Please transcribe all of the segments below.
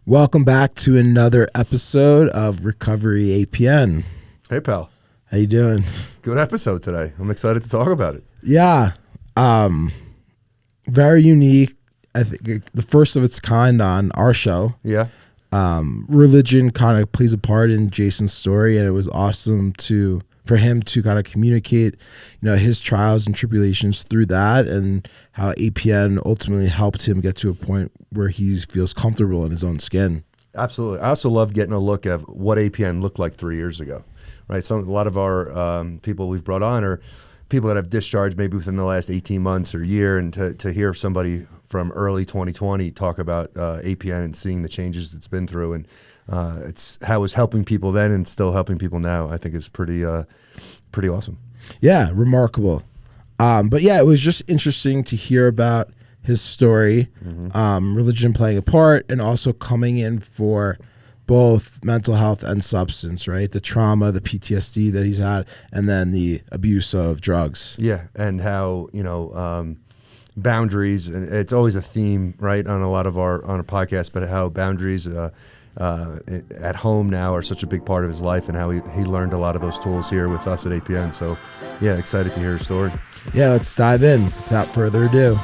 Welcome back to another episode of Recovery APN. Hey, pal. How you doing? Good episode today. I'm excited to talk about it. Yeah. Very unique. I think the first of its kind on our show. Yeah. Religion kind of plays a part in Jason's story, and it was awesome for him to kind of communicate, his trials and tribulations through that, and how APN ultimately helped him get to a point where he feels comfortable in his own skin. Absolutely. I also love getting a look at what APN looked like 3 years ago, right? A lot of our people we've brought on are people that have discharged maybe within the last 18 months or year, and to hear somebody from early 2020 talk about APN and seeing the changes it's been through, and it's how it's helping people then and still helping people now, I think is pretty awesome. Yeah, remarkable. But yeah, it was just interesting to hear about his story, religion playing a part, and also coming in for both mental health and substance, right? The trauma, the PTSD that he's had, and then the abuse of drugs. Yeah, and how, boundaries, and it's always a theme, right, on a lot of our podcast, but how boundaries at home now are such a big part of his life, and how he learned a lot of those tools here with us at APN. So yeah, excited to hear his story. Yeah, let's dive in without further ado.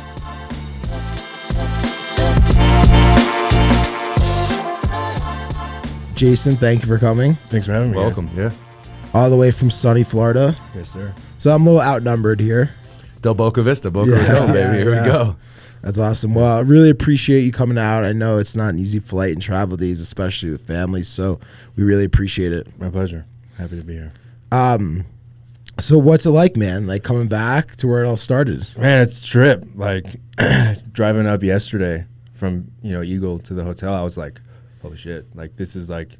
Jason, thank you for coming. Thanks for having me. Welcome. Guys. Yeah. All the way from sunny Florida. Yes, sir. So I'm a little outnumbered here. Del Boca Vista, Boca Raton, baby. Here we go. That's awesome. Well, I really appreciate you coming out. I know it's not an easy flight and travel days, especially with families, so we really appreciate it. My pleasure. Happy to be here. So what's it like, man? Like coming back to where it all started? Man, it's a trip. Like driving up yesterday from, Eagle to the hotel, I was like, holy shit. Like this is like,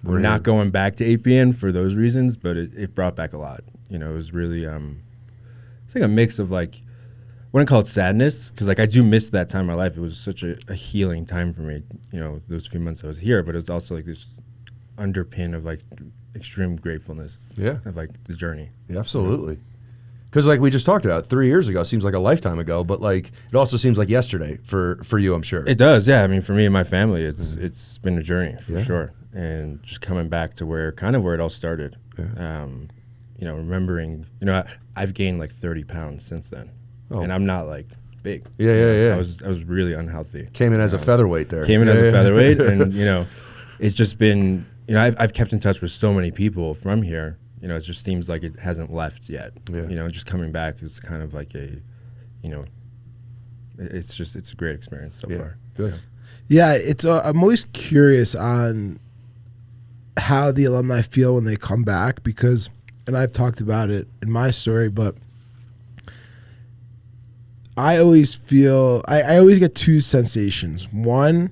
we're not going back to APN for those reasons, but it brought back a lot. It was really, it's like a mix of like, I wouldn't call it sadness, because like I do miss that time of my life. It was such a healing time for me, those few months I was here, but it was also like this underpin of like extreme gratefulness of like the journey. Yeah, absolutely. Because like we just talked about, 3 years ago seems like a lifetime ago, but like it also seems like yesterday for you, I'm sure. It does, yeah. I mean, for me and my family, it's been a journey for sure, and just coming back to where it all started. Yeah. Remembering, I've gained like 30 pounds since then, and I'm not like big. Yeah. I was really unhealthy. Came in as a featherweight there. Came in as a featherweight, and it's just been, I've kept in touch with so many people from here. It just seems like it hasn't left yet. Yeah. Just coming back is kind of like it's a great experience so far. Good. Yeah, I'm always curious on how the alumni feel when they come back, because, and I've talked about it in my story, but I always feel, I always get two sensations. One,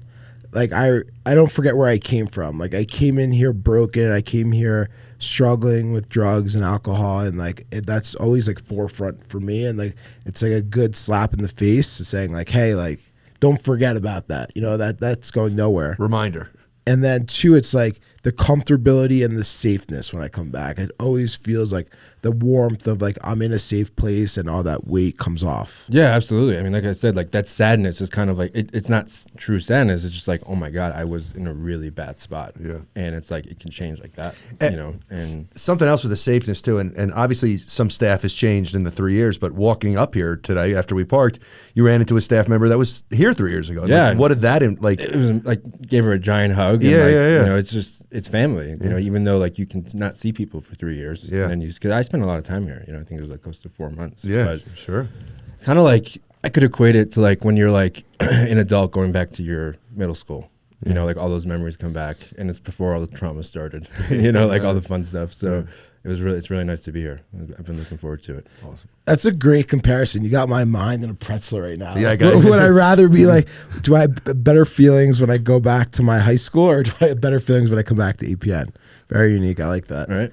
like I don't forget where I came from. Like I came in here broken. I came here struggling with drugs and alcohol, and like that's always like forefront for me. And like it's like a good slap in the face saying like, hey, like don't forget about that. That's going nowhere. Reminder. And then two, it's like the comfortability and the safeness when I come back. It always feels like the warmth of like I'm in a safe place and all that weight comes off. Yeah, absolutely. I mean, like I said, like that sadness is kind of like, it's not true sadness. It's just like, oh my God, I was in a really bad spot. Yeah. And it's like, it can change like that, and something else with the safeness too. And obviously some staff has changed in the 3 years, but walking up here today after we parked, you ran into a staff member that was here 3 years ago. Yeah. Like, what did that, like? It was like, gave her a giant hug. Yeah, and like, it's just, it's family, even though like you can not see people for 3 years. Yeah. And because I spent a lot of time here, I think it was like close to 4 months. Yeah, but sure. It's kind of like, I could equate it to like when you're like an adult going back to your middle school, like all those memories come back, and it's before all the trauma started, like all the fun stuff. So it's really nice to be here. I've been looking forward to it. Awesome. That's a great comparison. You got my mind in a pretzel right now. Yeah, would I rather be like, do I have better feelings when I go back to my high school, or do I have better feelings when I come back to APN? Very unique. I like that. All right.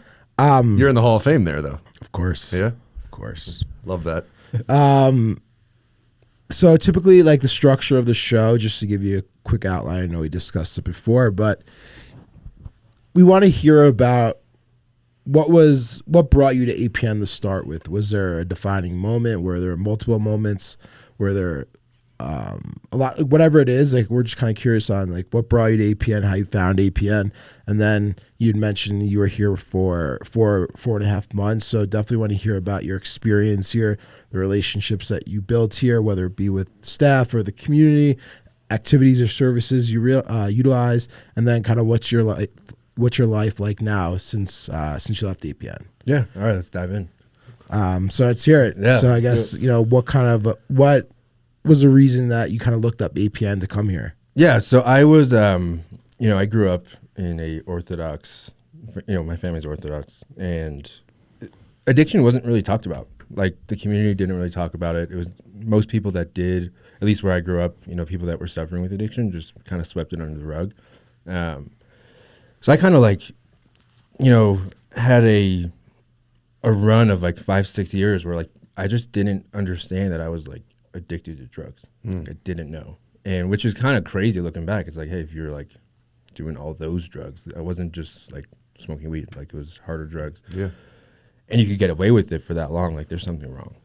You're in the Hall of Fame there, though. Of course. Yeah. Of course. Love that. So typically, like the structure of the show, just to give you a quick outline, I know we discussed it before, but we want to hear about what brought you to APN to start with. Was there a defining moment? Were there multiple moments? Were there a lot, whatever it is, like we're just kind of curious on like what brought you to APN, how you found APN, and then you'd mentioned you were here for 4.5 months. So definitely want to hear about your experience here, the relationships that you built here, whether it be with staff or the community, activities or services you utilize, and then kind of what's your life like now since you left APN. Yeah. All right. Let's dive in. So let's hear it. Yeah, so I guess, what was the reason that you kind of looked up APN to come here? Yeah. So I was, I grew up in a Orthodox, my family's Orthodox, and addiction wasn't really talked about. Like the community didn't really talk about it. It was most people that did, at least where I grew up, people that were suffering with addiction just kind of swept it under the rug. So I kind of had a run of 5-6 years where I just didn't understand that I was addicted to drugs. I didn't know, and which is kind of crazy looking back. It's hey, if you're doing all those drugs, I wasn't just smoking weed. It was harder drugs. Yeah, and you could get away with it for that long. There's something wrong.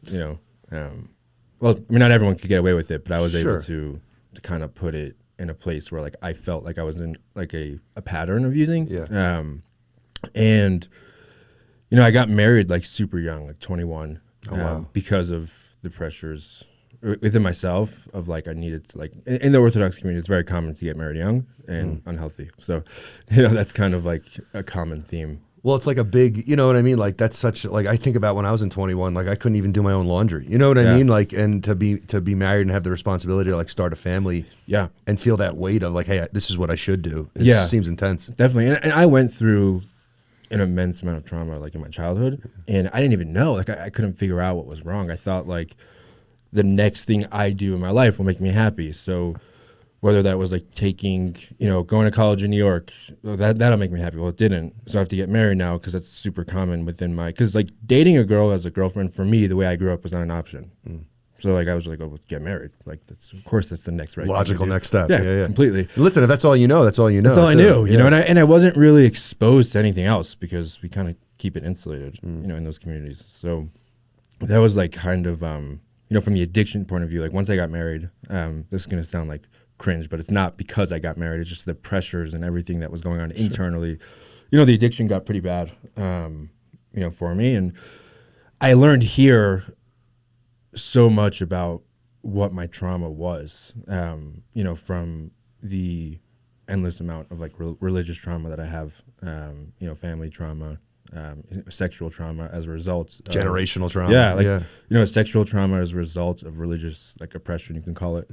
Well, I mean, not everyone could get away with it, but I was able to kind of put it in a place where I felt like I was in a pattern of using. Yeah. And I got married super young, 21. Oh, wow. Because of the pressures within myself of I needed to in the Orthodox community, it's very common to get married young and unhealthy. So, that's kind of a common theme. Well, it's a big, you know what I mean? That's such, I think about when I was in 21, I couldn't even do my own laundry. You know what I mean? And to be married and have the responsibility to start a family. Yeah. And feel that weight of hey, this is what I should do. It seems intense. Definitely. And I went through an immense amount of trauma in my childhood, and I didn't even know, I couldn't figure out what was wrong. I thought the next thing I do in my life will make me happy. So whether that was taking, going to college in New York, that'll make me happy. Well, it didn't. So I have to get married now because that's super common within because dating a girl as a girlfriend for me, the way I grew up was not an option. So I was oh, get married. That's of course that's the next right logical next step. Yeah, completely. Listen, if that's all you know, that's all you know. That's all I knew. You know, and I wasn't really exposed to anything else because we kind of keep it insulated, in those communities. So that was kind of from the addiction point of view. Once I got married, this is gonna sound cringe, but it's not because I got married. It's just the pressures and everything that was going on internally. The addiction got pretty bad, for me, and I learned here so much about what my trauma was, from the endless amount of religious trauma that I have, family trauma, sexual trauma as a result. Generational trauma. Sexual trauma as a result of religious oppression, you can call it.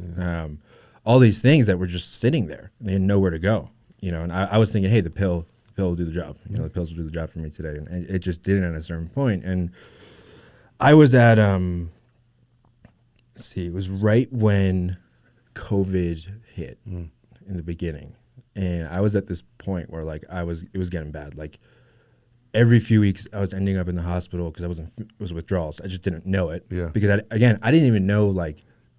All these things that were just sitting there, they had nowhere to go, and I was thinking, hey, the pill will do the job. The pills will do the job for me today. And it just didn't at a certain point. And I was at, it was right when COVID hit in the beginning. And I was at this point where it was getting bad. Every few weeks I was ending up in the hospital because it was withdrawals. I just didn't know it. Yeah. Because I didn't even know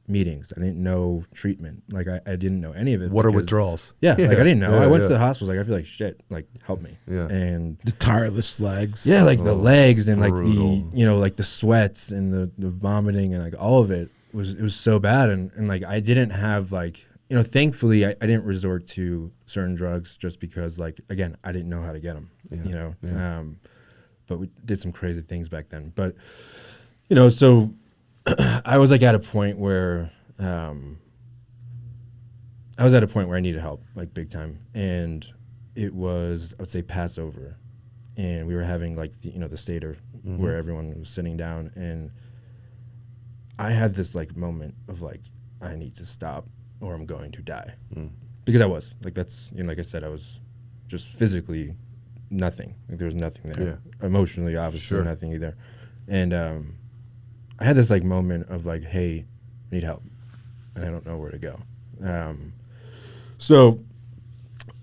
meetings. I didn't know treatment. I didn't know any of it. What are withdrawals? Yeah. I didn't know. I went to the hospital. I feel like shit. Help me. Yeah. And The tireless legs. yeah, the legs and brutal. the sweats and the vomiting and all of it was so bad. And I didn't have thankfully I didn't resort to certain drugs just because again, I didn't know how to get them, but we did some crazy things back then. But, so I was at a point where I needed help, big time. And it was, I would say, Passover. And we were having the Seder where everyone was sitting down. And I had this moment of I need to stop or I'm going to die. Because I was that's, like I said, I was just physically nothing. There was nothing there. Yeah. Emotionally, obviously, nothing either. And I had this moment of hey, I need help, and I don't know where to go. So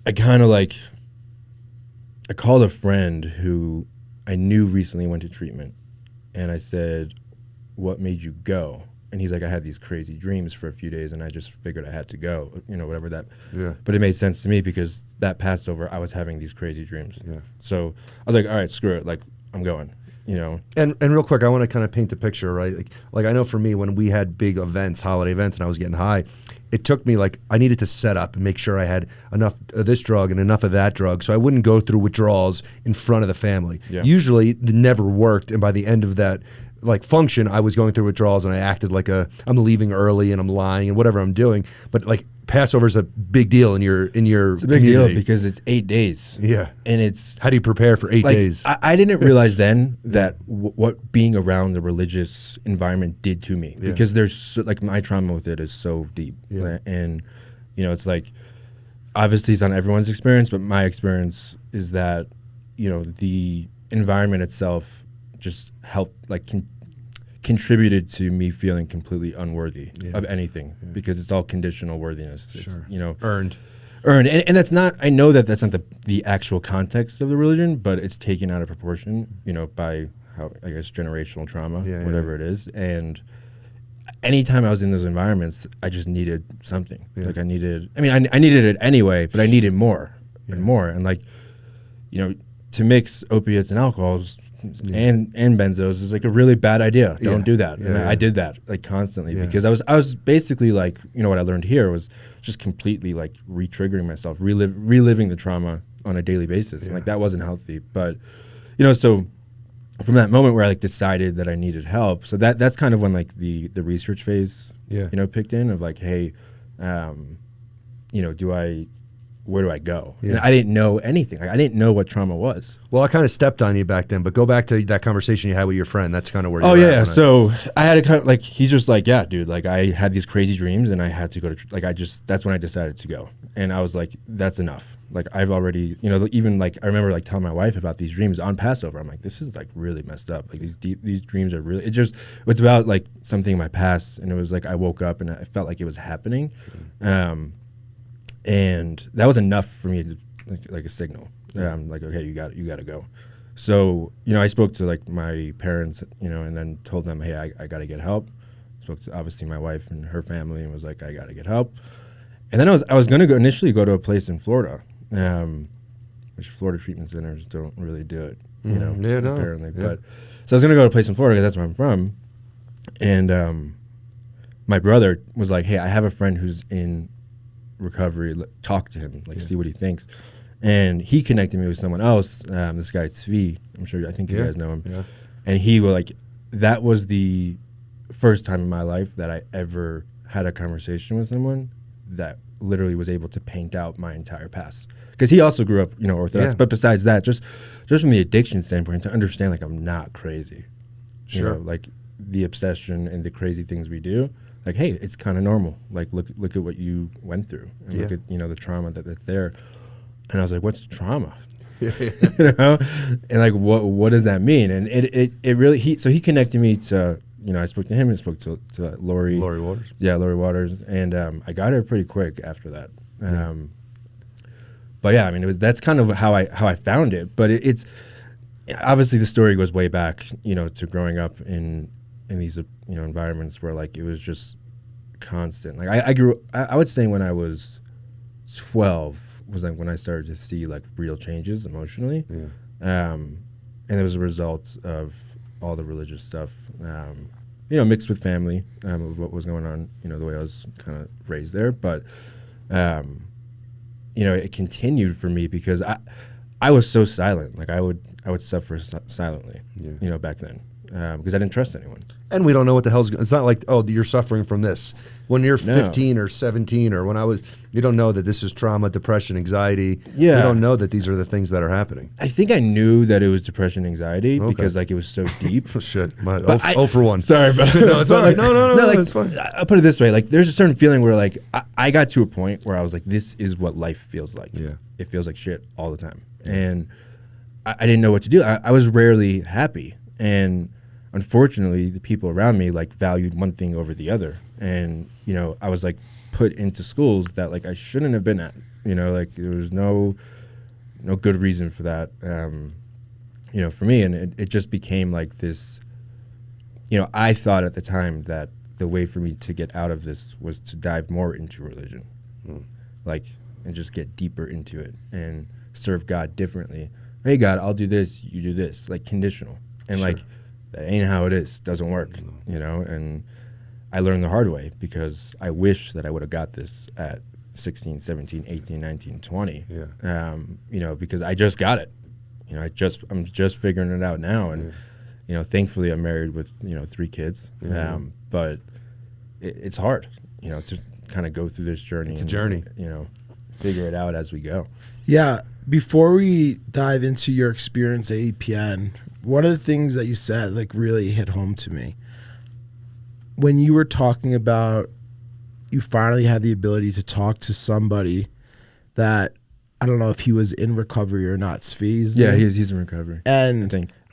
I kind of I called a friend who I knew recently went to treatment, and I said, "What made you go?" And he's like, "I had these crazy dreams for a few days, and I just figured I had to go, whatever that." Yeah. But it made sense to me because that Passover, I was having these crazy dreams. Yeah. So I was like, "All right, screw it, I'm going." you know. And real quick, I want to kind of paint the picture, right? Like I know for me, when we had big events, holiday events, and I was getting high, it took me like I needed to set up and make sure I had enough of this drug and enough of that drug, so I wouldn't go through withdrawals in front of the family. Yeah. Usually, it never worked, and by the end of that like function, I was going through withdrawals and I acted like I'm leaving early and I'm lying and whatever I'm doing. But like Passover is a big deal in your It's a big community. deal because it's 8 days. Yeah. And it's How do you prepare for 8 like, days? I didn't realize then that what being around the religious environment did to me, because there's like my trauma with it is so deep. Yeah. And you know, it's like obviously it's not everyone's experience, but my experience is that, you know, the environment itself just helped, like contributed to me feeling completely unworthy of anything, because it's all conditional worthiness. It's, you know, Earned. And that's not, I know that that's not the actual context of the religion, but it's taken out of proportion, you know, by how, I guess, generational trauma, whatever it is. And anytime I was in those environments, I just needed something. Like I needed it anyway, but I needed more and more. And like, you know, to mix opiates and alcohols and benzos is like a really bad idea. Don't do that. And I did that like constantly because I was basically like, you know, what I learned here was just completely like re-triggering myself, reliving the trauma on a daily basis. And like that wasn't healthy. But, you know, so from that moment where I like decided that I needed help, so that's kind of when like the research phase, you know, picked in of like, hey, you know, where do I go? And I didn't know anything. Like I didn't know what trauma was. Well, I kind of stepped on you back then, but go back to that conversation you had with your friend. That's kind of where you're at. Yeah. So I had a kind of like, he's just like, yeah, dude, like I had these crazy dreams and I had to go to, like, that's when I decided to go. And I was like, that's enough. Like I've already, you know, even like, I remember like telling my wife about these dreams on Passover. I'm like, this is like really messed up. Like these dreams are really, it's about like something in my past. And it was like, I woke up and I felt like it was happening. And that was enough for me to like a signal. Like, okay, you got to go. So, you know, I spoke to like my parents, you know, and then told them, hey, I got to get help. Spoke to obviously my wife and her family and was like, I got to get help. And then I was going to initially go to a place in Florida, which Florida treatment centers don't really do it, you know, apparently. But so I was going to go to a place in Florida because that's where I'm from. And my brother was like, hey, I have a friend who's in recovery, talk to him, like see what he thinks. And he connected me with someone else, this guy Tzvi, I think you guys know him. And he was like, that was the first time in my life that I ever had a conversation with someone that literally was able to paint out my entire past, because he also grew up, you know, Orthodox, but besides that, just from the addiction standpoint, to understand like I'm not crazy, you know, like the obsession and the crazy things we do, like, hey, it's kind of normal. Like, look at what you went through, and look at, you know, the trauma that's there. And I was like, what's trauma? You know, and like, what does that mean? And it really, he connected me to, you know, I spoke to him and spoke to Lori Waters. Yeah, Lori Waters, and I got her pretty quick after that. But yeah, I mean, that's kind of how I found it. But it's obviously the story goes way back, you know, to growing up in these, you know, environments where like it was just constant. Like I would say when I was 12 was like when I started to see like real changes emotionally. And it was a result of all the religious stuff, you know, mixed with family, of what was going on, you know, the way I was kind of raised there. But you know, it continued for me because I was so silent. Like I would suffer silently, you know, back then, because I didn't trust anyone. And we don't know what the hell's going on. It's not like, oh, you're suffering from this. When you're 15 or 17 or you don't know that this is trauma, depression, anxiety. You don't know that these are the things that are happening. I think I knew that it was depression, anxiety because like it was so deep. Shit. 0 for 1. Sorry, but no, it's all right. No, like, it's fine. I'll put it this way. Like there's a certain feeling where like I got to a point where I was like, this is what life feels like. Yeah. It feels like shit all the time. And I didn't know what to do. I was rarely happy. And unfortunately, the people around me like valued one thing over the other, and you know, I was like put into schools that like I shouldn't have been at. You know, like there was no good reason for that. You know, for me, and it just became like this. You know, I thought at the time that the way for me to get out of this was to dive more into religion, like, and just get deeper into it and serve God differently. Hey, God, I'll do this, you do this, like conditional. And Sure. like, that ain't how it is. Doesn't work, you know? And I learned the hard way because I wish that I would have got this at 16, 17, 18, 19, 20. Yeah. You know, because I just got it. You know, I'm just figuring it out now. And, you know, thankfully I'm married with, you know, 3 kids. But it's hard, you know, to kind of go through this journey. It's a journey. You know, figure it out as we go. Yeah. Before we dive into your experience at APN, one of the things that you said like really hit home to me. When you were talking about you finally had the ability to talk to somebody that, I don't know if he was in recovery or not. Svi, Yeah, he's in recovery. And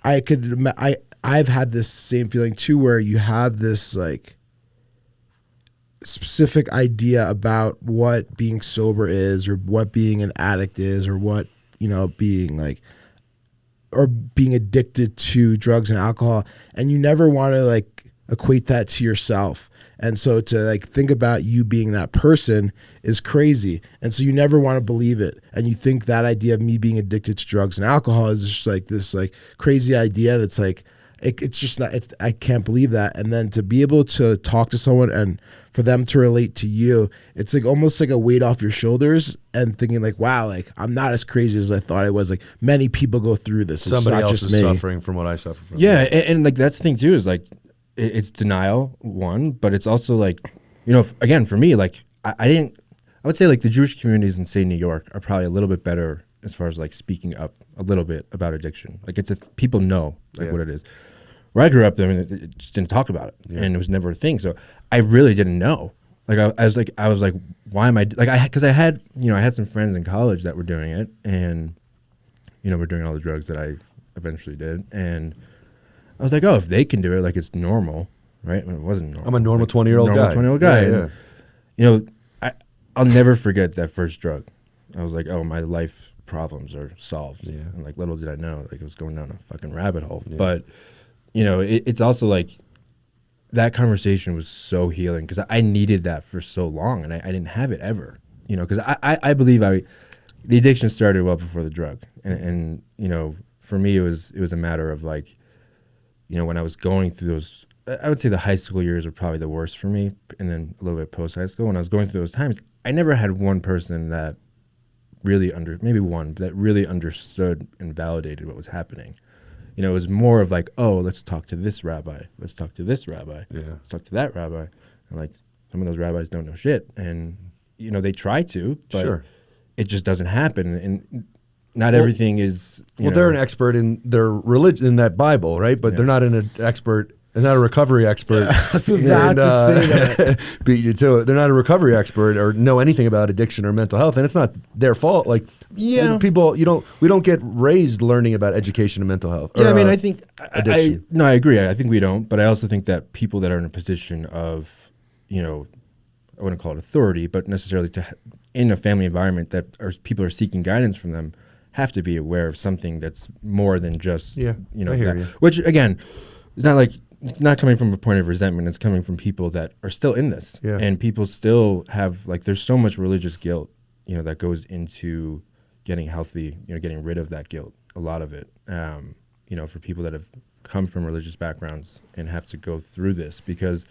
I think. I've had this same feeling too, where you have this like specific idea about what being sober is, or what being an addict is, or what, you know, being like, or being addicted to drugs and alcohol, and you never want to like equate that to yourself. And so to like think about you being that person is crazy. And so you never want to believe it. And you think that idea of me being addicted to drugs and alcohol is just like this like crazy idea. And it's like, it's just not, I can't believe that. And then to be able to talk to someone and for them to relate to you, it's like almost like a weight off your shoulders and thinking like, wow, like I'm not as crazy as I thought I was. Like many people go through this. It's Somebody not else just is me. suffering from what I suffer from. Yeah, and like that's the thing too, is like it's denial, one, but it's also like, you know, again, for me, like I would say like the Jewish communities in, say, New York are probably a little bit better as far as like speaking up a little bit about addiction. Like people know like what it is. Where I grew up, I mean, it just didn't talk about it, and it was never a thing. So I really didn't know. Like I was like, why am I like because I had some friends in college that were doing it, and you know, were doing all the drugs that I eventually did, and I was like, oh, if they can do it, like it's normal, right? I mean, it wasn't normal. I'm a normal like, 20-year-old guy. 20-year-old guy. Yeah, And, you know, I'll never forget that first drug. I was like, oh, my life problems are solved. Yeah. And like little did I know, like it was going down a fucking rabbit hole. Yeah. But you know, it's also like that conversation was so healing because I needed that for so long, and I didn't have it ever. You know, because I believe the addiction started well before the drug, and you know, for me it was a matter of like, you know, when I was going through those, I would say the high school years were probably the worst for me, and then a little bit post high school. When I was going through those times, I never had one person that really maybe one that really understood and validated what was happening. You know, it was more of like, oh, let's talk to this rabbi. Let's talk to this rabbi. Yeah. Let's talk to that rabbi. And like, some of those rabbis don't know shit. And, you know, they try to, but it just doesn't happen. And not everything is, you know, they're an expert in their religion, in that Bible, right? But they're not an expert. They're not a recovery expert. I was about to say that. Beat you to it. They're not a recovery expert or know anything about addiction or mental health, and it's not their fault. Like, people, we don't get raised learning about education and mental health. Yeah, I mean, I think addiction. I agree. I think we don't, but I also think that people that are in a position of, you know, I wouldn't call it authority, but necessarily in a family environment that people are seeking guidance from them, have to be aware of something that's more than just, you know, I hear you. Which again, it's not like. It's not coming from a point of resentment. It's coming from people that are still in this, and people still have like. There's so much religious guilt, you know, that goes into getting healthy. You know, getting rid of that guilt. A lot of it, you know, for people that have come from religious backgrounds and have to go through this, because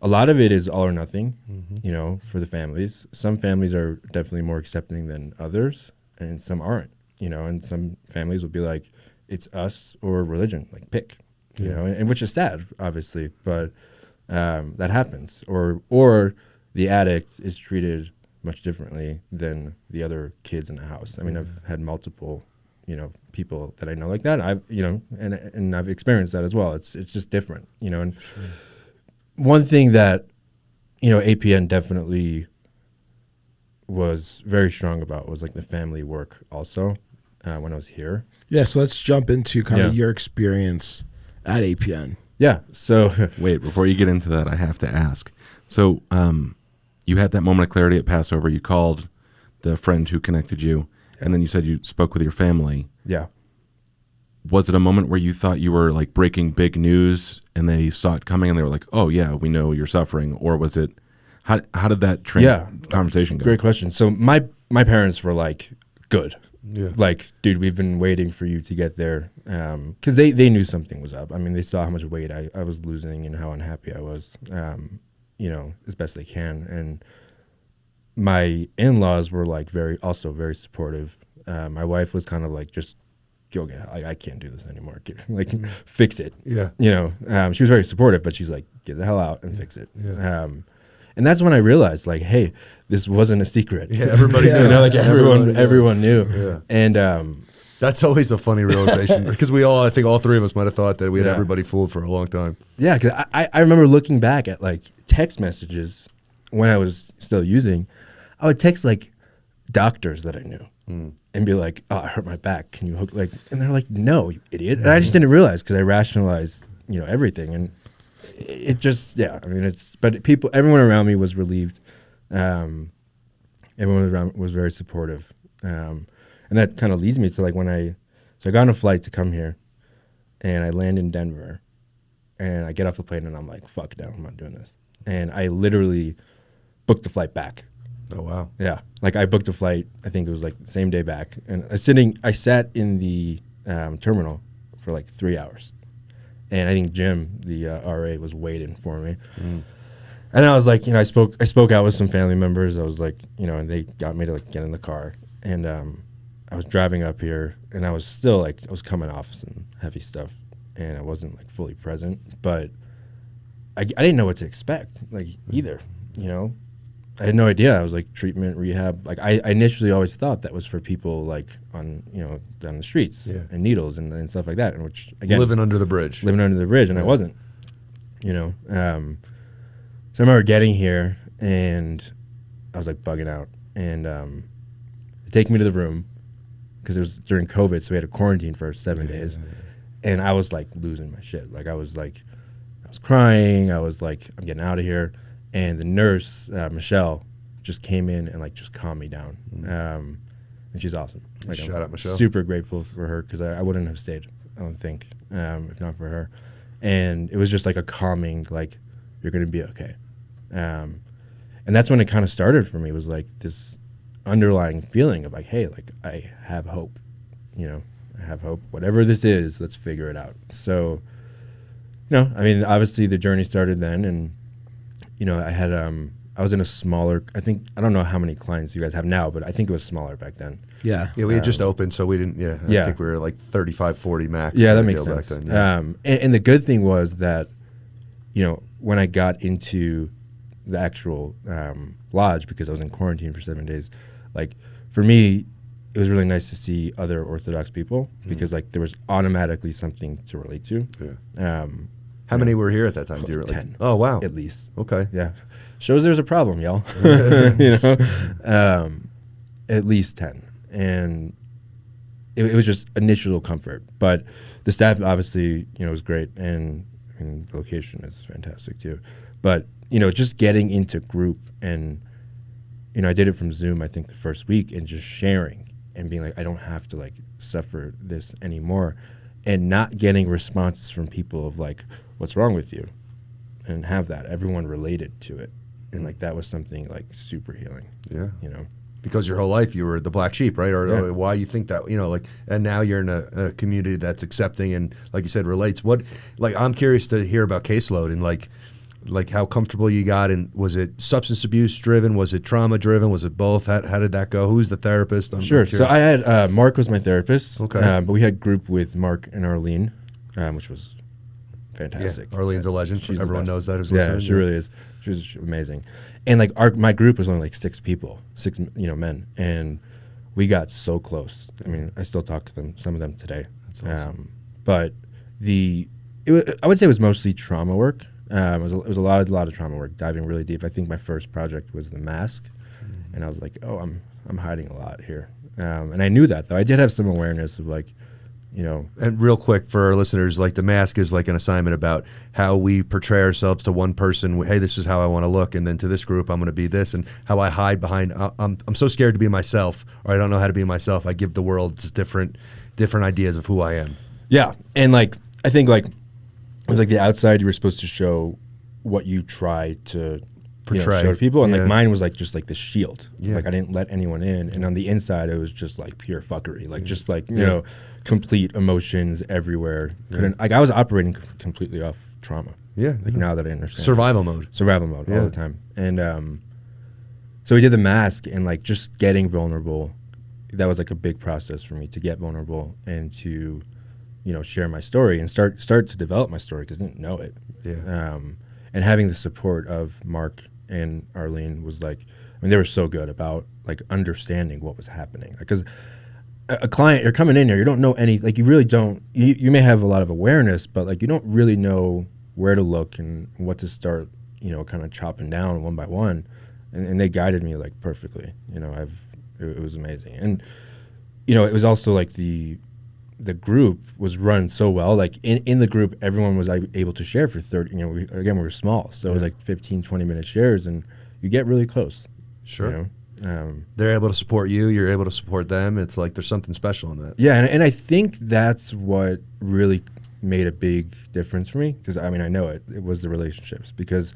a lot of it is all or nothing. You know, for the families. Some families are definitely more accepting than others, and some aren't. You know, and some families will be like, "It's us or religion. Like, pick." You know, and which is sad, obviously, but that happens. Or the addict is treated much differently than the other kids in the house. I mean, I've had multiple, you know, people that I know like that. I've, you know, and I've experienced that as well. It's just different, you know. And one thing that, you know, APN definitely was very strong about was like the family work also when I was here. Yeah, so let's jump into kind of your experience at APN. Yeah. So wait, before you get into that, I have to ask. So you had that moment of clarity at Passover. You called the friend who connected you, and then you said you spoke with your family. Yeah. Was it a moment where you thought you were like breaking big news and they saw it coming and they were like, oh yeah, we know you're suffering? Or was it, how did that conversation go? Great question. So my parents were like, good. like, dude, we've been waiting for you to get there. Because they knew something was up. I mean, they saw how much weight I was losing and how unhappy I was, you know, as best they can. And my in-laws were like very supportive. My wife was kind of like, just go get, I can't do this anymore. Like, fix it. Yeah. You know, she was very supportive, but she's like, get the hell out and fix it. Yeah. And that's when I realized, like, hey, this wasn't a secret. Yeah, everybody knew. You know, like everyone knew. Yeah. And that's always a funny realization because I think all three of us might have thought that we had everybody fooled for a long time. yeah, because I remember looking back at like text messages when I was still using. I would text like doctors that I knew and be like, "Oh, I hurt my back. Can you hook?" Like, and they're like, "No, you idiot." And I just didn't realize because I rationalized, you know, everything, and it just, yeah. I mean, but everyone around me was relieved. Everyone around was very supportive, and that kind of leads me to like so I got on a flight to come here, and I land in Denver, and I get off the plane, and I'm like, "Fuck no, I'm not doing this," and I literally booked the flight back. Oh, wow. Yeah, like I booked a flight. I think it was like the same day back, and I sat in the terminal for like 3 hours, and I think Jim, the RA, was waiting for me. And I was like, you know, I spoke out with some family members. I was like, you know, and they got me to like get in the car, and I was driving up here, and I was still like, I was coming off some heavy stuff, and I wasn't like fully present, but I didn't know what to expect, like either, you know. I had no idea. I was like treatment, rehab. Like I initially always thought that was for people like on, you know, down the streets and needles and stuff like that. And which again, living under the bridge, and I wasn't, you know. So I remember getting here and I was like bugging out, and they take me to the room because it was during COVID, so we had a quarantine for 7 days, and I was like losing my shit. Like I was crying. I was like, I'm getting out of here. And the nurse, Michelle, just came in and like just calmed me down. And she's awesome. Like, shout out Michelle. Super grateful for her because I wouldn't have stayed, I don't think, if not for her. And it was just like a calming, like, you're going to be okay. And that's when it kind of started for me, was like this underlying feeling of like, hey, like I have hope, you know, I have hope. Whatever this is, let's figure it out. So, you know, I mean, obviously the journey started then, and you know, I was in a smaller, I don't know how many clients you guys have now, but I think it was smaller back then. Yeah. Yeah, we had just opened, so we didn't, I think we were like 35, 40 max. Yeah, that makes sense. Back then, and the good thing was that, you know, when I got into the actual lodge, because I was in quarantine for 7 days, like for me, it was really nice to see other Orthodox people because like there was automatically something to relate to. Yeah. How many were here at that time? Do you really? 10. Oh, wow. At least. Okay. Yeah. Shows there's a problem, y'all. You know? At least 10. And it was just initial comfort. But the staff obviously, you know, was great. And the location is fantastic too. But, you know, just getting into group, and, you know, I did it from Zoom, I think, the first week, and just sharing and being like, I don't have to like suffer this anymore. And not getting responses from people of like, what's wrong with you? And have that. Everyone related to it. And like that was something like super healing. Yeah. You know? Because your whole life you were the black sheep, right? Or why you think that, you know, like, and now you're in a community that's accepting and, like you said, relates. What, like, I'm curious to hear about caseload and like how comfortable you got, and was it substance abuse driven? Was it trauma driven? Was it both? How did that go? Who's the therapist? Sure. So I had, Mark was my therapist. Okay. But we had group with Mark and Arlene, which was fantastic. Yeah, Arlene's a legend. She's Everyone knows that. Yeah, she really is. She was amazing. And like my group was only like 6 people, 6, you know, men. And we got so close. I mean, I still talk to them, some of them today. That's awesome. But I would say it was mostly trauma work. It was a lot of trauma work, diving really deep. I think my first project was the mask, and I was like, oh, I'm hiding a lot here. And I knew that, though. I did have some awareness of like, you know. And real quick for our listeners, like the mask is like an assignment about how we portray ourselves to one person. Hey, this is how I want to look, and then to this group, I'm going to be this, and how I hide behind. I'm so scared to be myself, or I don't know how to be myself. I give the world just different ideas of who I am. Yeah, and like I think like. It was like the outside, you were supposed to show what you try to portray. show to people, and Yeah. like mine was like just like the shield. Yeah. Like I didn't let anyone in, and on the inside it was just like pure fuckery, like just like you know, complete emotions everywhere. Couldn't like I was operating completely off trauma. Yeah. Like now that I understand Survival mode. survival mode Yeah. all the time, and so we did the mask, and like just getting vulnerable. That was like a big process for me to get vulnerable and to, you know, share my story and start to develop my story because I didn't know it. Yeah. And having the support of Mark and Arlene was like, I mean, they were so good about like understanding what was happening. Because a client, you're coming in here, you don't know any, like you really don't, you may have a lot of awareness, but like you don't really know where to look and what to start, you know, kind of chopping down one by one. And they guided me like perfectly, you know, it was amazing. And, you know, it was also like the group was run so well. Like in the group, everyone was like, able to share for 30, you know, we were small. So it was like 15, 20-minute shares and you get really close. Sure. You know? They're able to support you. You're able to support them. It's like there's something special in that. Yeah. And I think that's what really made a big difference for me. Because, I mean, I know it was the relationships. Because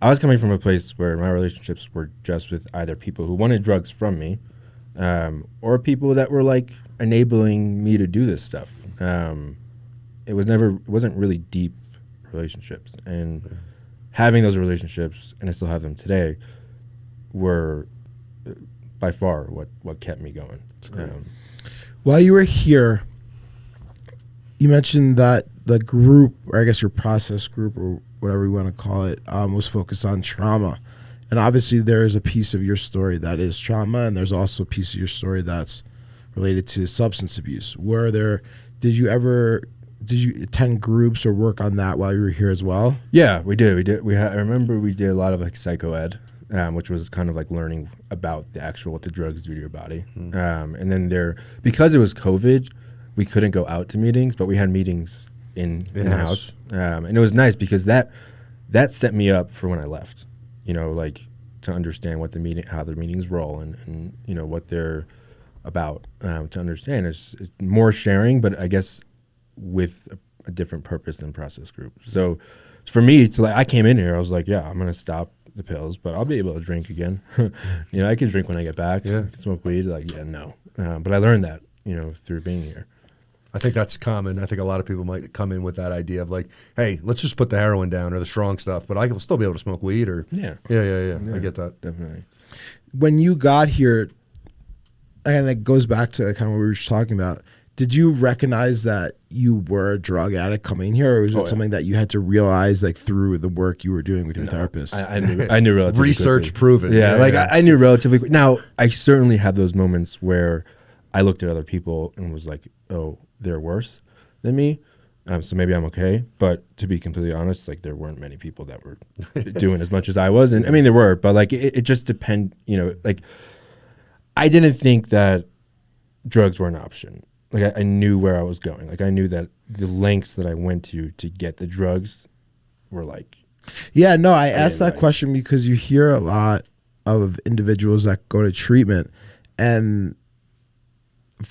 I was coming from a place where my relationships were just with either people who wanted drugs from me or people that were like enabling me to do this stuff. It wasn't really deep relationships, and having those relationships, and I still have them today, were by far what kept me going. While you were here, you mentioned that the group, or I guess your process group, or whatever you want to call it, was focused on trauma. And obviously there is a piece of your story that is trauma, and there's also a piece of your story that's related to substance abuse. Did you attend groups or work on that while you were here as well? Yeah, we did. I remember we did a lot of like psycho ed, which was kind of like learning about what the drugs do to your body. And then because it was COVID, we couldn't go out to meetings, but we had meetings in house. And it was nice because that set me up for when I left. You know, like to understand how the meetings roll and you know what they're about. To understand it's more sharing, but I guess with a different purpose than process group. So for me, I came in here, I was like, yeah, I'm gonna stop the pills, but I'll be able to drink again. You know, I can drink when I get back. Yeah. I can smoke weed. Like, yeah, no. But I learned that, you know, through being here. I think that's common. I think a lot of people might come in with that idea of like, hey, let's just put the heroin down or the strong stuff, but I will still be able to smoke weed or Yeah. Yeah. I get that. Definitely. When you got here, and it goes back to kind of what we were just talking about, did you recognize that you were a drug addict coming here, or was it something that you had to realize like through the work you were doing with your therapist? I knew relatively Research quickly. proven. Yeah, I knew relatively quick. Now, I certainly had those moments where I looked at other people and was like, oh, they're worse than me. So maybe I'm okay. But to be completely honest, like there weren't many people that were doing as much as I was. And I mean, there were, but like it just depend, you know, like I didn't think that drugs were an option. Like I knew where I was going. Like I knew that the lengths that I went to get the drugs were like. Yeah, no, I asked that question because you hear a lot of individuals that go to treatment and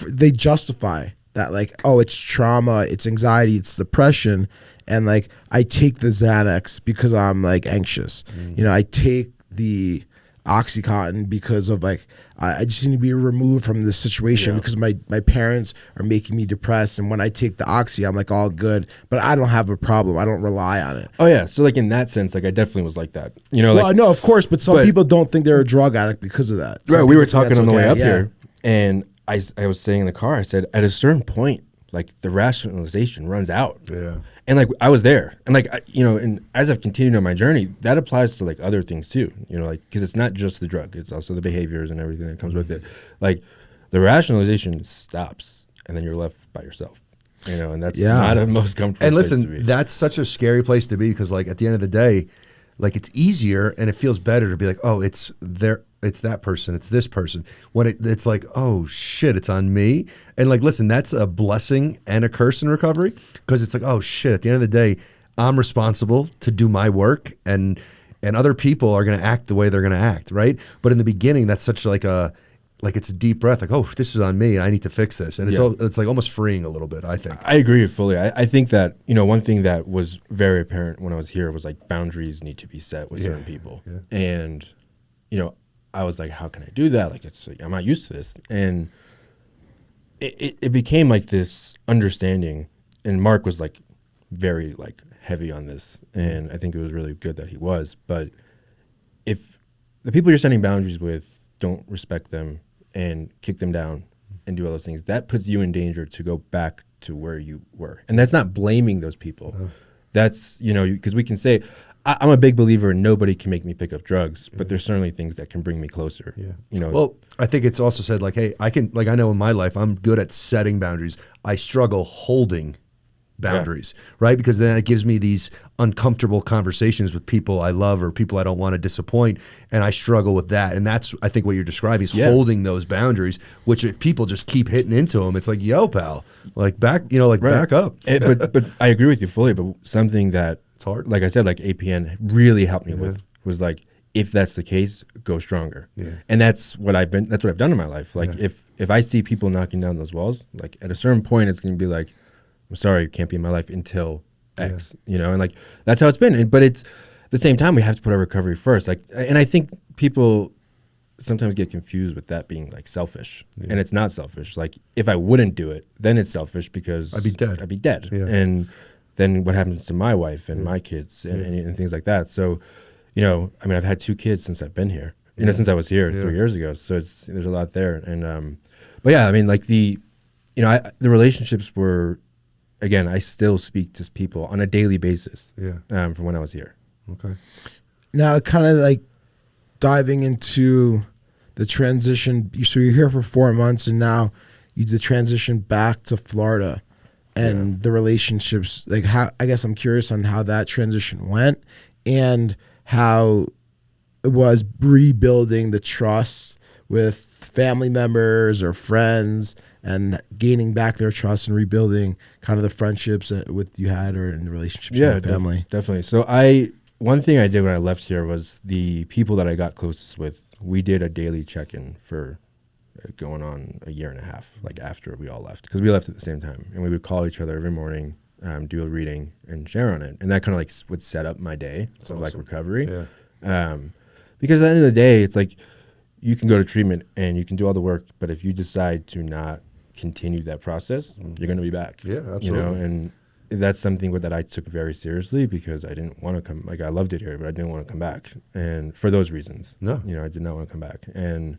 they justify that like, oh, it's trauma, it's anxiety, it's depression. And like, I take the Xanax because I'm like anxious. You know, I take the Oxycontin because of like, I just need to be removed from this situation because my parents are making me depressed. And when I take the Oxy, I'm like all good, but I don't have a problem. I don't rely on it. Oh yeah. So like in that sense, like I definitely was like that, you know, Well, like, no, of course, but some people don't think they're a drug addict because of that. right. Some We were people think talking on the that's way up okay, here and I was saying in the car, I said, at a certain point, like the rationalization runs out. Yeah. And like I was there, and like you know, and as I've continued on my journey, that applies to like other things too. You know, like because it's not just the drug; it's also the behaviors and everything that comes with it. Like the rationalization stops, and then you're left by yourself. You know, and that's not the most comfortable. And place to listen, be. that's such a scary place to be because like at the end of the day, like it's easier and it feels better to be like, oh, it's that person, it's this person. When it's like, oh shit, it's on me. And like, listen, that's a blessing and a curse in recovery because it's like, oh shit, at the end of the day, I'm responsible to do my work and other people are going to act the way they're going to act, right? But in the beginning, that's such like a like it's a deep breath, like, oh, this is on me, I need to fix this, and it's like almost freeing a little bit, I think. I agree fully. I think that, you know, one thing that was very apparent when I was here was like boundaries need to be set with certain people, and you know, I was like, how can I do that? Like, it's like, I'm not used to this, and it became like this understanding, and Mark was like very like heavy on this, and I think it was really good that he was. But if the people you're setting boundaries with don't respect them and kick them down and do all those things, that puts you in danger to go back to where you were. And that's not blaming those people. That's, you know, because we can say, I'm a big believer in nobody can make me pick up drugs, but there's certainly things that can bring me closer. You know. Well, I think it's also said like, hey, I know in my life, I'm good at setting boundaries. I struggle holding boundaries, right? Because then it gives me these uncomfortable conversations with people I love or people I don't want to disappoint, and I struggle with that. And that's, I think, what you're describing is holding those boundaries, which if people just keep hitting into them, it's like, yo, pal, like back, you know, like back up. But I agree with you fully, but something that, it's hard. Like I said, like APN really helped me with was like, if that's the case, go stronger. And that's what I've done in my life. Like if I see people knocking down those walls, like at a certain point, it's going to be like, I'm sorry, you can't be in my life until X, you know, and like, that's how it's been. But it's at the same time, we have to put our recovery first. Like, and I think people sometimes get confused with that being like selfish, and it's not selfish. Like if I wouldn't do it, then it's selfish because I'd be dead. And then what happens to my wife and my kids and things like that. So, you know, I mean, I've had 2 kids since I've been here, you know, since I was here 3 years ago. So there's a lot there. And, but yeah, I mean, like the relationships were, again, I still speak to people on a daily basis from when I was here. Okay. Now, kind of like diving into the transition. So you're here for 4 months, and now you did the transition back to Florida, and the relationships. Like, how? I guess I'm curious on how that transition went, and how it was rebuilding the trust with family members or friends, and gaining back their trust and rebuilding kind of the friendships with you had or in the relationships with your family. Definitely. So one thing I did when I left here was the people that I got closest with, we did a daily check-in for going on a year and a half, like after we all left, because we left at the same time, and we would call each other every morning, do a reading and share on it. And that kind of like would set up my day of like recovery. Because at the end of the day, it's like, you can go to treatment and you can do all the work, but if you decide to not continue that process, you're going to be back. Yeah, absolutely. You know, and that's something that I took very seriously, because I didn't want to come. Like, I loved it here, but I didn't want to come back, and for those reasons, you know, I did not want to come back. And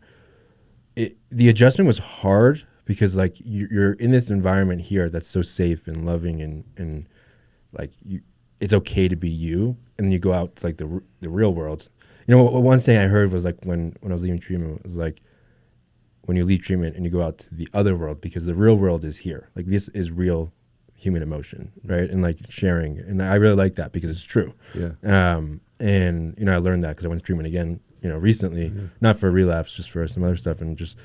the adjustment was hard, because like you're in this environment here that's so safe and loving, and like it's okay to be you, and then you go out to like the real world. You know, one thing I heard was like when I was leaving treatment, it was like, when you leave treatment and you go out to the other world, because the real world is here. Like, this is real human emotion, right? And like sharing. And I really like that, because it's true. And, you know, I learned that because I went to treatment again, you know, recently, not for a relapse, just for some other stuff. And just,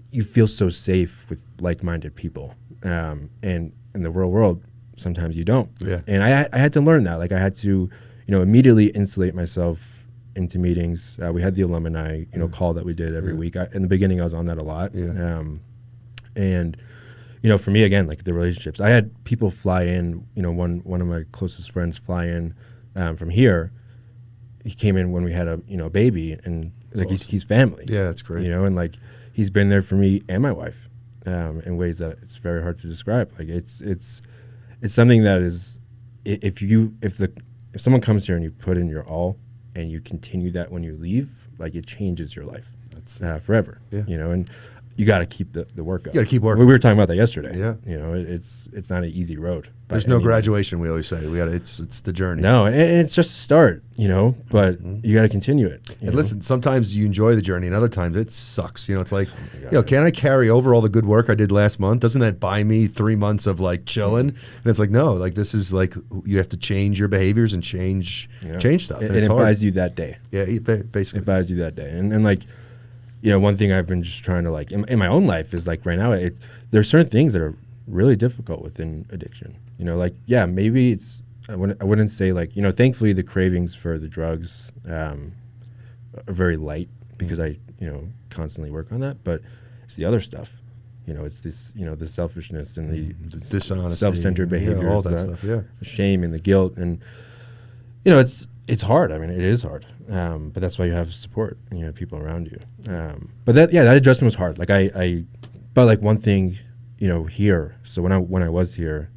you feel so safe with like-minded people. And in the real world, sometimes you don't. And I had to learn that. Like, I had to, you know, immediately insulate myself into meetings. We had the alumni, you know, call that we did every week. In the beginning, I was on that a lot. And, you know, for me, again, like the relationships, I had people fly in, you know, one of my closest friends fly in from here. He came in when we had a, you know, baby, and it's like, he's family. Yeah, that's great. You know, and like, he's been there for me and my wife in ways that it's very hard to describe. Like, it's something that is, if someone comes here and you put in your all, and you continue that when you leave, like, it changes your life forever. You know, and you got to keep the work up. You got to keep working. We were talking about that yesterday. You know, it's not an easy road. There's no graduation. We always say it's the journey. No, and it's just a start. You know, but you got to continue it. And listen, sometimes you enjoy the journey, and other times it sucks. You know, it's like, you know, can I carry over all the good work I did last month? Doesn't that buy me 3 months of like chilling? And it's like, no, like, this is like, you have to change your behaviors and change stuff. And it buys you that day. Yeah, basically, it buys you that day. And like, you know, one thing I've been just trying to like in my own life is like, right now, there's certain things that are really difficult within addiction. You know, like, yeah, maybe it's, I wouldn't say like, you know, thankfully the cravings for the drugs are very light because I, constantly work on that. But it's the other stuff. It's this, the selfishness and the dishonesty, self-centered behavior, all that stuff. Yeah, the shame and the guilt, and it's hard. I mean, it is hard. But that's why you have support and you have people around you. But that adjustment was hard. Like but like one thing, here. So when I was here,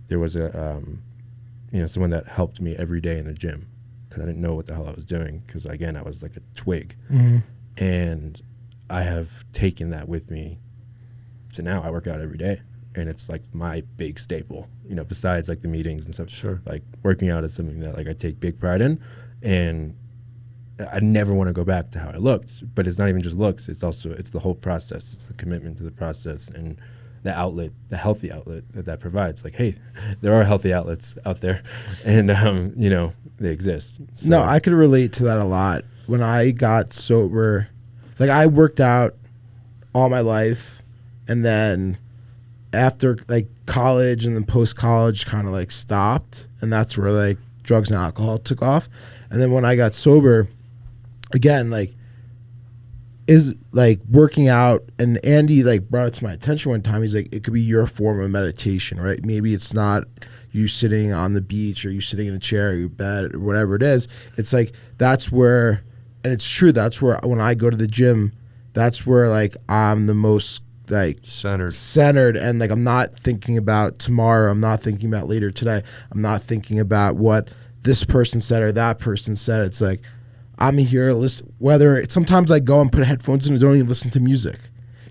there was a, someone that helped me every day in the gym because I didn't know what the hell I was doing. Because again, I was like a twig, and I have taken that with me. So now I work out every day, and it's like my big staple, besides like the meetings and stuff. Sure. Like working out is something that like I take big pride in, and I never want to go back to how I looked. But it's not even just looks; it's the whole process. It's the commitment to the process and the outlet, the healthy outlet that provides. Like, hey, there are healthy outlets out there, and they exist. So. No, I could relate to that a lot. When I got sober, like I worked out all my life. And then after like college and then post college kind of like stopped, and that's where like drugs and alcohol took off. And then when I got sober again, like is like working out, and Andy like brought it to my attention one time. He's like, it could be your form of meditation, right? Maybe it's not you sitting on the beach or you sitting in a chair or your bed or whatever it is. It's like that's where, and it's true, that's where when I go to the gym, that's where like I'm the most like centered, and like I'm not thinking about tomorrow, I'm not thinking about later today, I'm not thinking about what this person said or that person said. It's like I'm here listen, whether sometimes I go and put headphones in and don't even listen to music,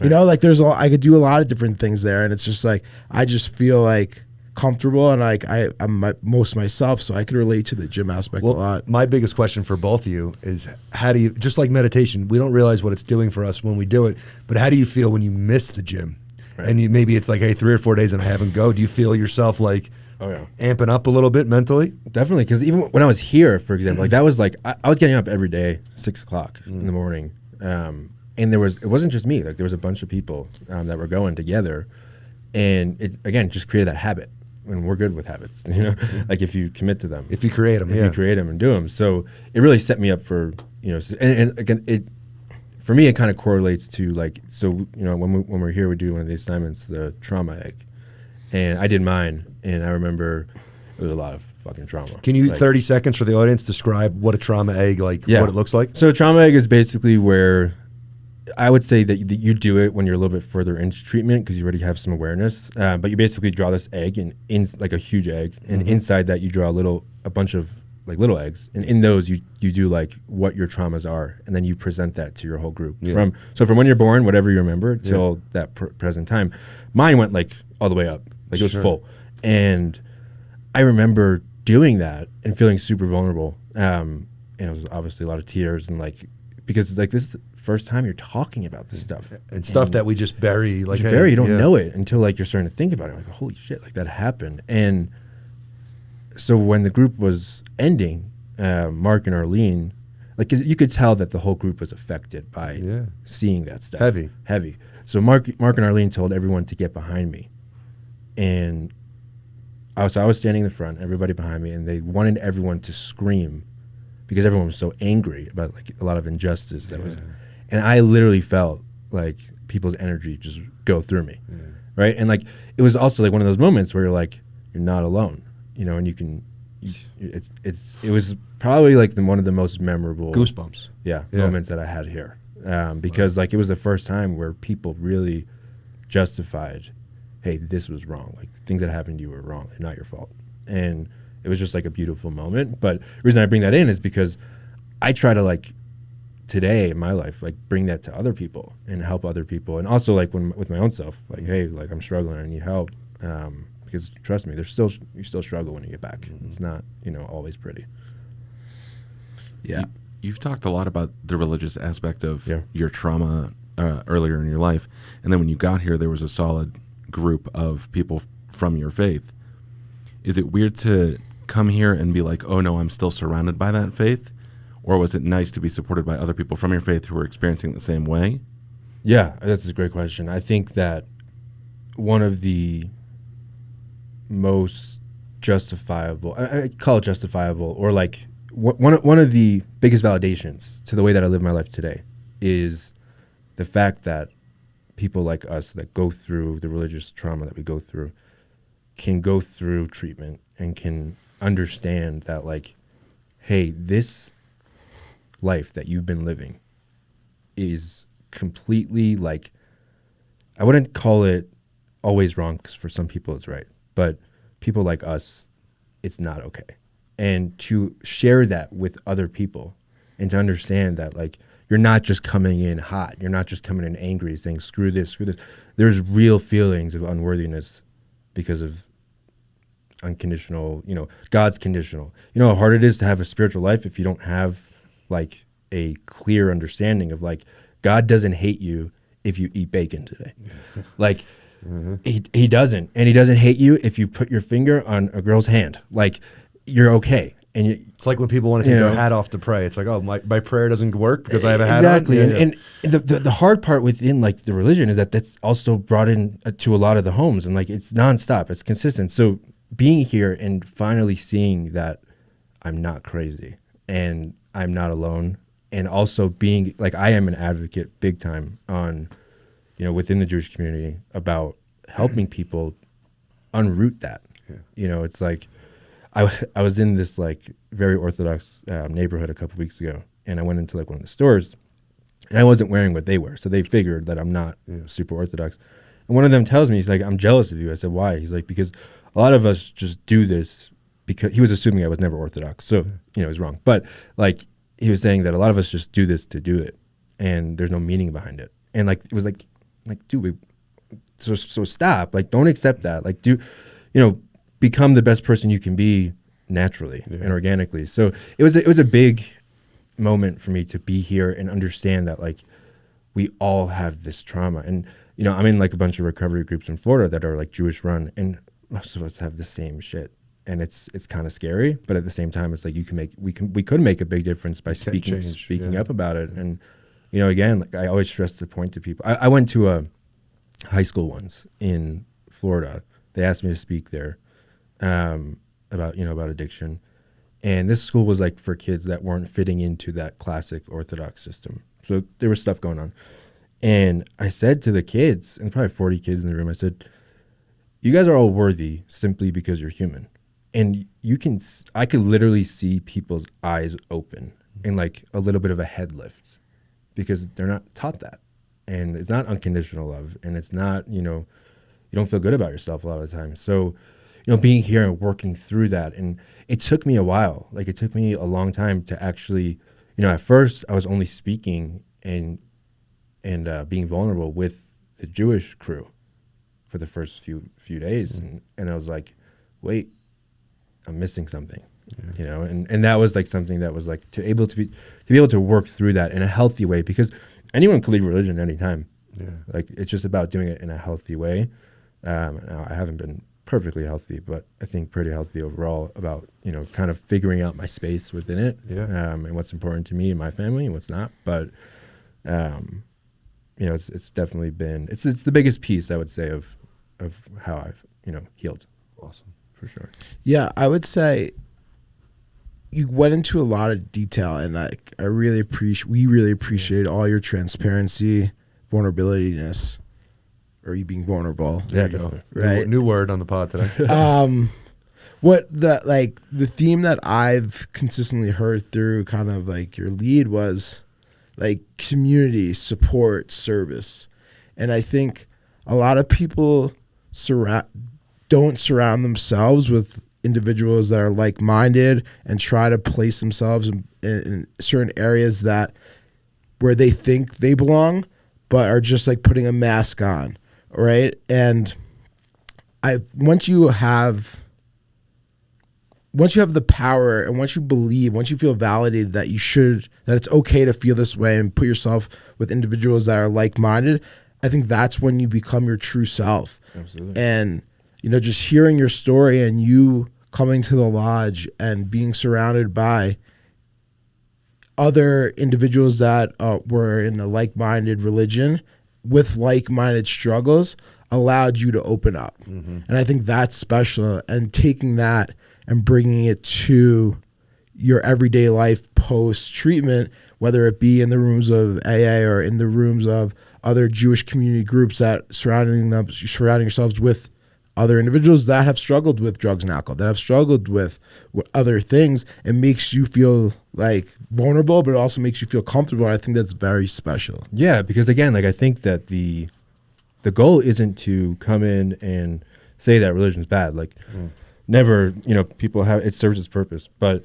right. Like I could do a lot of different things there, and it's just like I just feel like comfortable, and like I'm most myself, so I could relate to the gym aspect a lot. My biggest question for both of you is, how do you, just like meditation, we don't realize what it's doing for us when we do it, but how do you feel when you miss the gym? Right. And maybe it's like, hey, 3 or 4 days and I haven't go. Do you feel yourself like amping up a little bit mentally? Definitely, because even when I was here, for example, like that was like I was getting up every day 6 o'clock in the morning, and it wasn't just me. Like there was a bunch of people that were going together, and it again just created that habit. And we're good with habits, like if you commit to them, if you create them, you create them and do them. So it really set me up for, and again, for me, it kind of correlates to like, so, when we're here, we do one of the assignments, the trauma egg, and I did mine, and I remember it was a lot of fucking trauma. Can you, 30 seconds for the audience, describe what a trauma egg, what it looks like? So a trauma egg is basically where I would say that you do it when you're a little bit further into treatment because you already have some awareness. But you basically draw this egg in like a huge egg, and inside that you draw a bunch of like little eggs, and in those you do like what your traumas are, and then you present that to your whole group from when you're born, whatever you remember till that present time. Mine went like all the way up, like it was full, and I remember doing that and feeling super vulnerable. And it was obviously a lot of tears and like because like this. First time you're talking about this stuff and stuff that we just bury, you don't know it until like you're starting to think about it, like holy shit, like that happened. And so when the group was ending, Mark and Arlene, like you could tell that the whole group was affected by seeing that stuff. Heavy. So Mark and Arlene told everyone to get behind me, and I was standing in the front, everybody behind me, and they wanted everyone to scream because everyone was so angry about like a lot of injustice that was. And I literally felt like people's energy just go through me, right? And like it was also like one of those moments where you're like, you're not alone, and you can. It was probably like one of the most memorable goosebumps, moments that I had here, because like it was the first time where people really justified, hey, this was wrong. Like things that happened to you were wrong, they're not your fault, and it was just like a beautiful moment. But the reason I bring that in is because I try to like. Today in my life, like bring that to other people and help other people, and also like with my own self, like hey, like I'm struggling, I need help, because trust me, you still struggle when you get back. It's not always pretty. Yeah, you've talked a lot about the religious aspect of your trauma earlier in your life, and then when you got here, there was a solid group of people from your faith. Is it weird to come here and be like, oh no, I'm still surrounded by that faith? Or was it nice to be supported by other people from your faith who were experiencing it the same way? Yeah, that's a great question. I think that one of the most justifiable, I call it justifiable, or like one of the biggest validations to the way that I live my life today is the fact that people like us that go through the religious trauma that we go through can go through treatment and can understand that, like, hey, this life that you've been living is completely, like, I wouldn't call it always wrong, because for some people it's right, but people like us, it's not okay. And to share that with other people and to understand that, like, you're not just coming in hot, you're not just coming in angry saying screw this, there's real feelings of unworthiness because of unconditional, you know, God's conditional. You know how hard it is to have a spiritual life if you don't have, like, a clear understanding of, like, God doesn't hate you if you eat bacon today. Like, he doesn't. And he doesn't hate you if you put your finger on a girl's hand. Like, you're okay. And it's like when people want to take their hat off to pray. It's like, oh, my prayer doesn't work because I have a hat on. Exactly. And the hard part within, like, the religion is that that's also brought in to a lot of the homes, and, like, it's nonstop, it's consistent. So being here and finally seeing that I'm not crazy and I'm not alone, and also being, like, I am an advocate big time on, you know, within the Jewish community about helping people unroot that. Yeah. You know, it's like, I was in this, like, very Orthodox neighborhood a couple weeks ago, and I went into, like, one of the stores, and I wasn't wearing what they wear, so they figured that I'm not super Orthodox. And one of them tells me, he's like, I'm jealous of you. I said, why? He's like, because a lot of us just do this because, he was assuming I was never Orthodox, so, you know, he was wrong. But, like, he was saying that a lot of us just do this to do it, and there's no meaning behind it. And, like, it was like, dude, so stop. Like, don't accept that. Like, you know, become the best person you can be naturally and organically. So it was a big moment for me to be here and understand that, like, we all have this trauma. And, you know, I'm in, like, a bunch of recovery groups in Florida that are, like, Jewish run, and most of us have the same shit. And it's kind of scary, but at the same time, it's like we could make a big difference by speaking up about it. And, you know, again, like, I always stress the point to people. I went to a high school once in Florida. They asked me to speak there about addiction, and this school was, like, for kids that weren't fitting into that classic Orthodox system. So there was stuff going on, and I said to the kids, and probably 40 kids in the room, I said, you guys are all worthy simply because you're human. And I could literally see people's eyes open and, like, a little bit of a head lift, because they're not taught that. And it's not unconditional love, and it's not, you know, you don't feel good about yourself a lot of the time. So, you know, being here and working through that, and it took me a while. Like, it took me a long time to actually, you know, at first I was only speaking and being vulnerable with the Jewish crew for the first few days. And I was like, wait, I'm missing something, you know? And that was, like, something that was, like, to be able to work through that in a healthy way, because anyone could leave religion at any time. Yeah. Like, it's just about doing it in a healthy way. Now, I haven't been perfectly healthy, but I think pretty healthy overall about, you know, kind of figuring out my space within it, and what's important to me and my family and what's not. But, you know, it's definitely been, it's the biggest piece, I would say, of how I've, you know, healed. Awesome. For sure. Yeah, I would say you went into a lot of detail, and we really appreciate all your transparency, vulnerability-ness, or you being vulnerable. Yeah, definitely. Right. New word on the pod today. The theme that I've consistently heard through kind of, like, your lead was, like, community, support, service. And I think a lot of people don't surround themselves with individuals that are like-minded and try to place themselves in certain areas where they think they belong, but are just, like, putting a mask on, right? And once you have the power, and once you feel validated that it's okay to feel this way and put yourself with individuals that are like-minded, I think that's when you become your true self. Absolutely. And, you know, just hearing your story and you coming to the lodge and being surrounded by other individuals that were in a like-minded religion with like-minded struggles allowed you to open up. Mm-hmm. And I think that's special. And taking that and bringing it to your everyday life post-treatment whether it be in the rooms of AA or in the rooms of other Jewish community groups that surrounding yourselves with other individuals that have struggled with drugs and alcohol, that have struggled with other things. It makes you feel like vulnerable, but it also makes you feel comfortable. And I think that's very special. Yeah, because again, like I think that the goal isn't to come in and say that religion's bad. Like never, people have, it serves its purpose. But,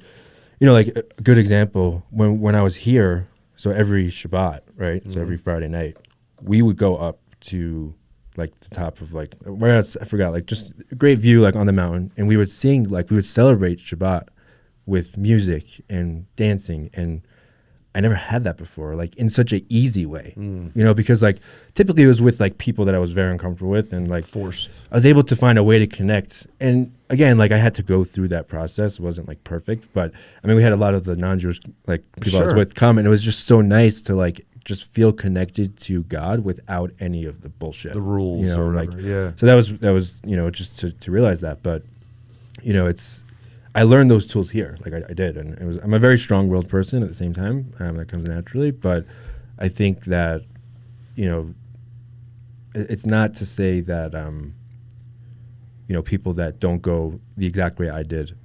like a good example, when I was here, so every Shabbat, right? So every Friday night, we would go up to like the top of like, where else, I forgot, like just a great view like on the mountain. And we would sing, like we would celebrate Shabbat with music and dancing. And I never had that before, like in such an easy way, because like typically it was with like people that I was very uncomfortable with and like Forced. I was able to find a way to connect. And again, like I had to go through that process. It wasn't like perfect, but I mean, we had a lot of the non-Jewish like people I was with come, and it was just so nice to like just feel connected to God without any of the bullshit, The rules, or like, whatever, yeah. So that was, just to realize that, but I learned those tools here, like I did, and I'm a very strong-willed person at the same time. That comes naturally, but I think that, it's not to say that, people that don't go the exact way I did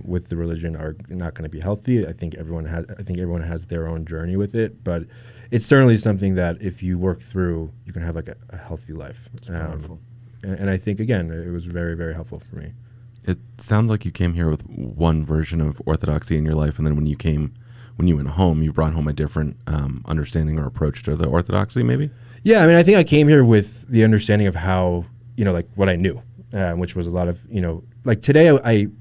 with the religion are not going to be healthy. I think everyone has their own journey with it, but it's certainly something that if you work through, you can have like a healthy life. And I think again, it was very, very helpful for me. It sounds like you came here with one version of Orthodoxy in your life, and then when you went home, you brought home a different understanding or approach to the Orthodoxy, maybe? Yeah, I mean, I think I came here with the understanding of how, like what I knew, which was a lot of, like today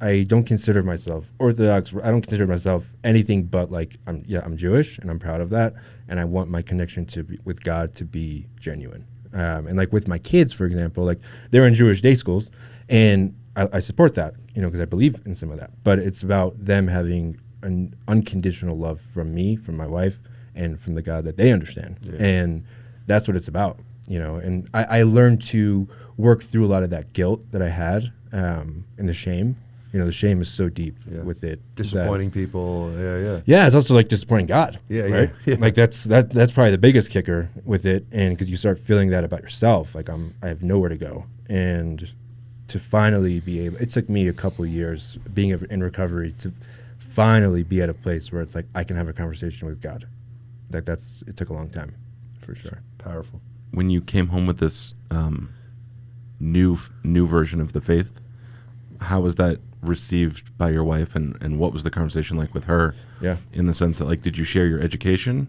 I don't consider myself Orthodox. I don't consider myself anything but like, I'm Jewish, and I'm proud of that, and I want my connection with God to be genuine. And like with my kids, for example, like they're in Jewish day schools, and I support that, because I believe in some of that. But it's about them having an unconditional love from me, from my wife, and from the God that they understand. Yeah. And that's what it's about, And I learned to work through a lot of that guilt that I had and the shame. The shame is so deep with it. Disappointing people, yeah. Yeah, it's also like disappointing God. Yeah, right? Yeah. Like that's probably the biggest kicker with it, and because you start feeling that about yourself, like I have nowhere to go, and to finally be able, it took me a couple of years being in recovery to finally be at a place where it's like I can have a conversation with God. Like it took a long time, for sure. Powerful. When you came home with this new version of the faith, how was that received by your wife, and what was the conversation like with her? Yeah. In the sense that, like, did you share your education?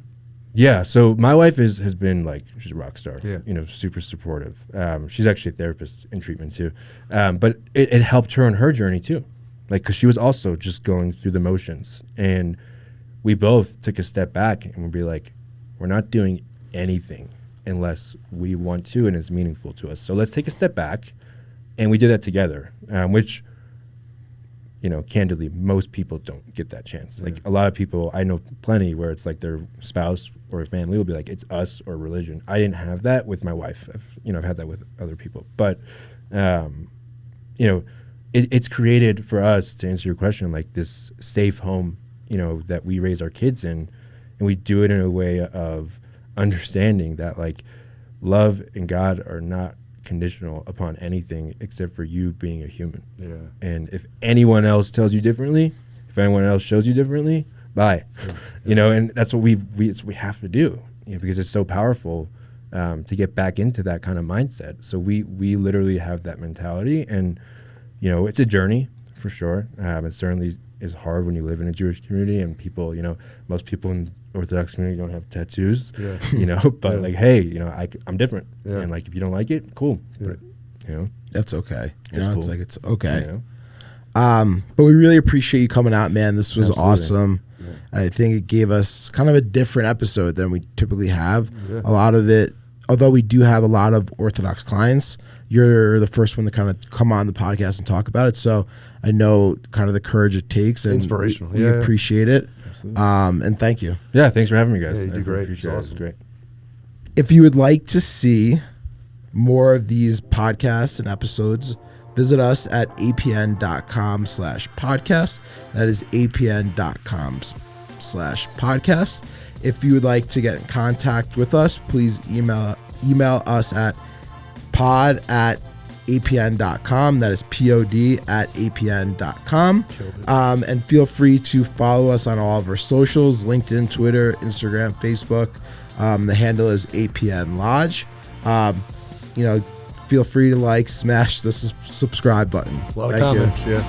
Yeah, so my wife has been like, she's a rock star, yeah. Super supportive. She's actually a therapist in treatment too. But it helped her on her journey too. Like, cause she was also just going through the motions, and we both took a step back and we'd be like, we're not doing anything unless we want to and it's meaningful to us. So let's take a step back. And we did that together, which, candidly, most people don't get that chance. Like a lot of people, I know plenty where it's like their spouse or family will be like, it's us or religion. I didn't have that with my wife. I've had that with other people. But, it's created for us, to answer your question, like this safe home, that we raise our kids in. And we do it in a way of understanding that like love and God are not conditional upon anything except for you being a human. Yeah. And if anyone else tells you differently, if anyone else shows you differently, bye. Yeah. And that's what we have to do, because it's so powerful to get back into that kind of mindset. So we literally have that mentality, and it's a journey for sure. It certainly is hard when you live in a Jewish community, and people, most people in Orthodox community don't have tattoos, but like, hey, I'm different. Yeah. And like, if you don't like it, cool. Yeah. But, that's okay. It's cool. It's like, it's okay. But we really appreciate you coming out, man. This was awesome. Yeah. I think it gave us kind of a different episode than we typically have. Yeah. A lot of it, although we do have a lot of Orthodox clients, you're the first one to kind of come on the podcast and talk about it. So I know kind of the courage it takes, and inspirational. We appreciate it. And thank you. Yeah, thanks for having me, guys. Yeah, you did great. Appreciate it. Awesome. It was great. If you would like to see more of these podcasts and episodes, visit us at apn.com/podcast. That is apn.com/podcast. If you would like to get in contact with us, please email us at pod@apn.com. That is pod@apn.com. And feel free to follow us on all of our socials: LinkedIn, Twitter, Instagram, Facebook. The handle is APN Lodge. Feel free to smash the subscribe button. A lot of comments, yeah.